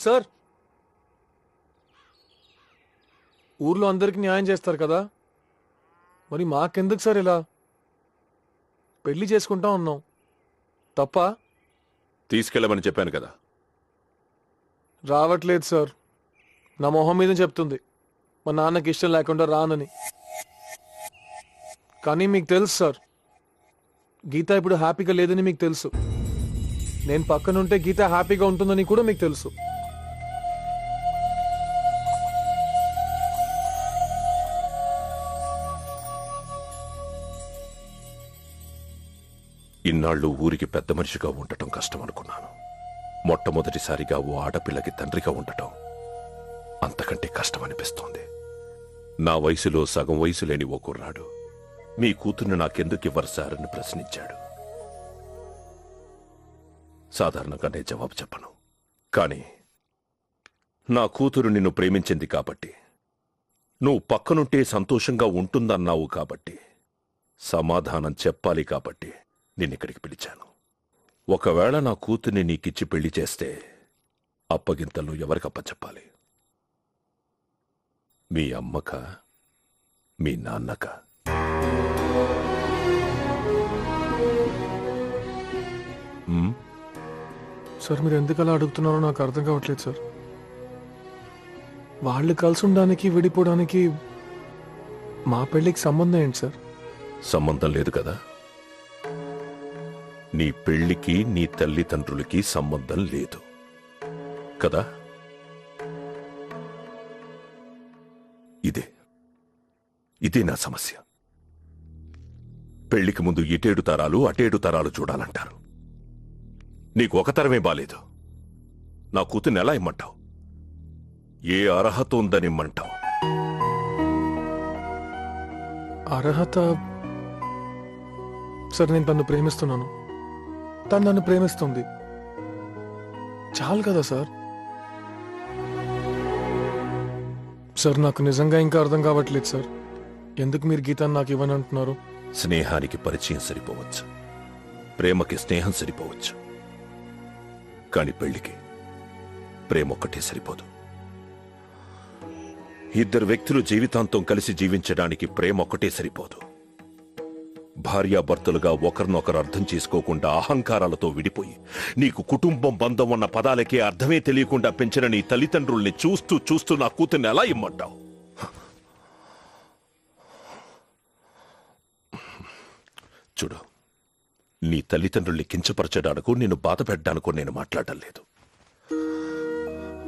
Sir ఊర్లో అందరికి న్యాయం చేస్తారు కదా, మరి మాకెందుకు సార్ ఇలా? పెళ్లి చేసుకుంటా ఉన్నాం తప్ప? తీసుకెళ్ళమని చెప్పాను కదా. రావట్లేదు సార్, నా మొహం మీద చెప్తుంది మా నాన్నకి ఇష్టం లేకుండా రానని. కానీ మీకు తెలుసు సార్, గీత ఇప్పుడు హ్యాపీగా లేదని మీకు తెలుసు. నేను పక్కనుంటే గీత హ్యాపీగా ఉంటుందని కూడా మీకు తెలుసు. ఇన్నాళ్ళు ఊరికి పెద్ద మనిషిగా ఉండటం కష్టం అనుకున్నాను. మొట్టమొదటిసారిగా ఓ ఆడపిల్లకి తండ్రిగా ఉండటం అంతకంటే కష్టం అనిపిస్తోంది. నా వయసులో సగం వయసు లేని ఓ కుర్రాడు మీ కూతుర్ని నాకెందుకు ఇవ్వరు సార్ అని ప్రశ్నించాడు. సాధారణంగా నేను జవాబు చెప్పను, కానీ నా కూతురు నిన్ను ప్రేమించింది కాబట్టి, నువ్వు పక్కనుంటే సంతోషంగా ఉంటుందన్నావు కాబట్టి, సమాధానం చెప్పాలి కాబట్టి నిన్నిక్కడికి పిలిచాను. ఒకవేళ నా కూతుర్ని నీకిచ్చి పెళ్లి చేస్తే అప్పగింతలు ఎవరికప్పచెప్పాలి? మీ అమ్మక, మీ నాన్నక? సార్ మీరు ఎందుకు అలా అడుగుతున్నారో నాకు అర్థం కావట్లేదు సార్. వాళ్ళు కలిసి ఉండడానికి విడిపోవడానికి మా పెళ్లికి సంబంధం ఏంటి సార్? సంబంధం లేదు కదా. నీ పెళ్లికి నీ తల్లిదండ్రులకి సంబంధం లేదు కదా. ఇదే నా సమస్య. పెళ్లికి ముందు ఇటేడు తరాలు అటేడు తరాలు చూడాలంటారు. నీకు ఒక తరమే బాలేదు. నా కూతుర్ని ఎలా ఇమ్మంటావు? ఏ అర్హత ఉందనిమ్మంటావు? అర్హత సార్, నేను తను ప్రేమిస్తున్నాను, తను నన్ను ప్రేమిస్తుంది, చాలు కదా సార్. సార్ నాకు నిజంగా ఇంకా అర్థం కావట్లేదు సార్, ఎందుకు మీరు గీతాన్ని నాకు ఇవ్వని అంటున్నారు? స్నేహానికి పరిచయం సరిపోవచ్చు, ప్రేమకి స్నేహం సరిపోవచ్చు, కాని పెళ్లికి ప్రేమ ఒక్కటే సరిపోదు. ఇద్దరు వ్యక్తులు జీవితాంతం కలిసి జీవించడానికి ప్రేమ ఒక్కటే సరిపోదు. భార్యాభర్తలుగా ఒకరినొకరు అర్థం చేసుకోకుండా అహంకారాలతో విడిపోయి నీకు కుటుంబం బంధం అన్న పదాలకే అర్థమే తెలియకుండా పెంచిన నీ తల్లిదండ్రుల్ని చూస్తూ నా కూతుర్ని ఎలా ఇమ్మంటావు? చూడు, నీ తల్లిదండ్రుల్ని కించపరచడానికో నిన్ను బాధ పెట్టడానికో నేను మాట్లాడటం లేదు.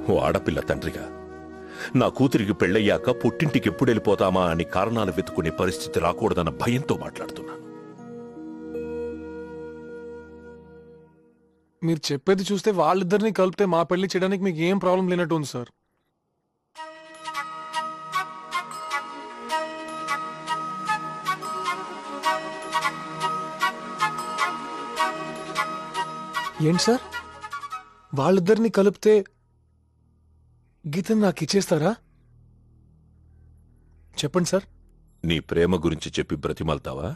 ఓ ఆడపిల్ల తండ్రిగా నా కూతురికి పెళ్ళయ్యాక పుట్టింటికి ఎప్పుడు వెళ్ళిపోతామా అని కారణాలు వెతుకునే పరిస్థితి రాకూడదన్న భయంతో మాట్లాడుతున్నాను. మీరు చెప్పేది చూస్తే వాళ్ళిద్దరిని కలిపితే మా పెళ్లి చేయడానికి మీకు ఏం ప్రాబ్లం లేనట్టు ఉంది సార్. ఏంటి సార్, వాళ్ళిద్దరిని కలిపితే గీతను నాకు ఇచ్చేస్తారా? చెప్పండి సార్. నీ ప్రేమ గురించి చెప్పి బ్రతిమాలతావా?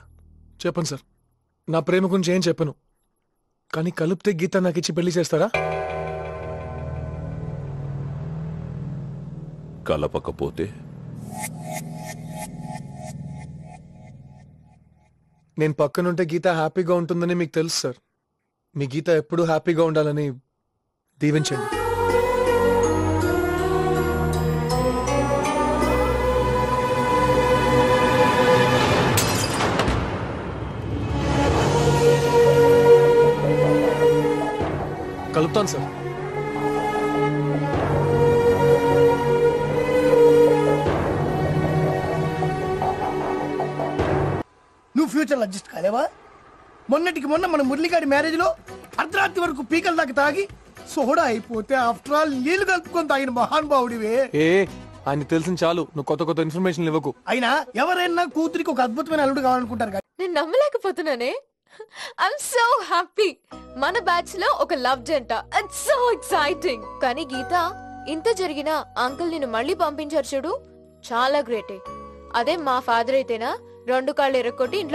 చెప్పండి సార్, నా ప్రేమ గురించి ఏం చెప్పను, కానీ కలిపితే గీత నాకు ఇచ్చి పెళ్లి చేస్తారా? కలపకపోతే? నేను పక్కనుంటే గీత హ్యాపీగా ఉంటుందని మీకు తెలుసు సార్. మీ గీత ఎప్పుడూ హ్యాపీగా ఉండాలని దీవించండి. కలుపుతాను సార్. నువ్వు ఫ్యూచర్లో అడ్జస్ట్ కాలేవా? మొన్నటికి మొన్న మన మురళిగాడి మ్యారేజ్ లో అర్ధరాత్రి వరకు పీకల దాకా తాగి సోడా అయిపోతే ఆఫ్టర్ ఆల్ నీళ్లు కలుపుకొని తాగిన మహానుభావుడివే. ఆయన తెలిసిన చాలు, నువ్వు కొత్త కొత్త ఇన్ఫర్మేషన్ ఇవ్వకు. అయినా ఎవరైనా కూతురికి ఒక అద్భుతమైన అల్లుడు కావాలనుకుంటారు కదా. నేను నమ్మలేకపోతున్నానే. I'm so happy. మన బ్యాచ్ లో ఒక లవ్ జంట. It's so exciting. కానీ గీత, ఇంత జరిగినా అంకుల్ నిన్ను మళ్ళీ పంపించారు చూడు, చాలా గ్రేటే. అదే మా ఫాదర్ అయితేనా 2 కాళ్ళు ఎరక్కొట్టి ఇంట్లో